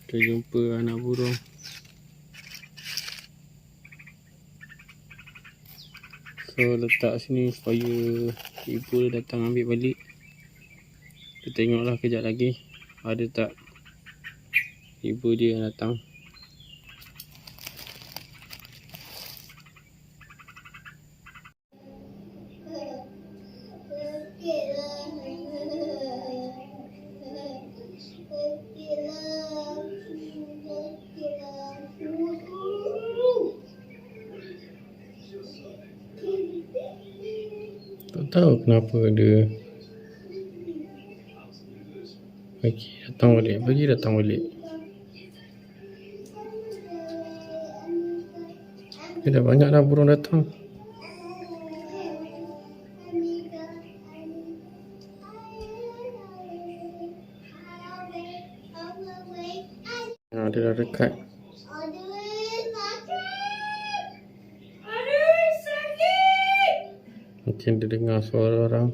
Kita jumpa anak burung. So letak sini supaya ibu datang ambil balik. Kita tengoklah kejap lagi ada tak ibu dia yang datang. Tak tahu kenapa dia pergi datang balik. Dah banyak dah burung datang. Dia dah dekat. Mungkin dia dengar suara orang.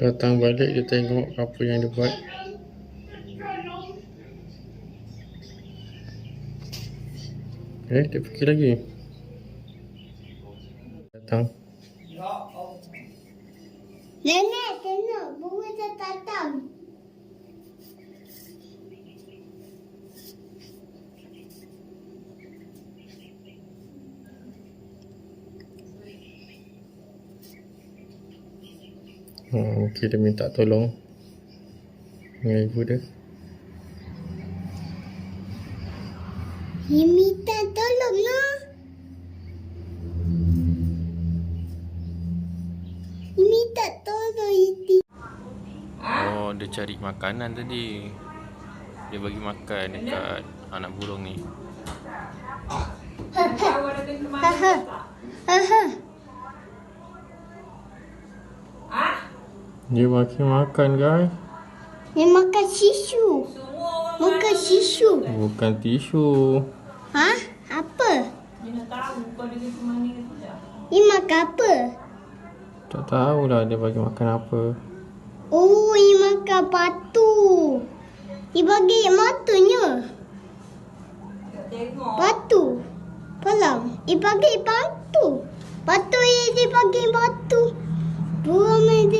Datang balik, dia tengok apa yang dia buat. Dia pergi lagi. Datang. Nenek, tengok burung dah datang. Mungkin dia minta tolong dengan ibu dia. Dia minta tolong lah. Dia minta tolong itu. Oh, dia cari makanan tadi. Dia bagi makan dekat anak burung ni. Dia bagi makan, guys. Dia makan susu. Makan susu. Bukan tisu. Hah? Apa? Dia makan apa? Tak tahulah dia bagi makan apa. Oh, dia makan batu. Dia bagi matanya. Batu. Pelang. Dia bagi batu. Batu dia bagi batu. Burung dia.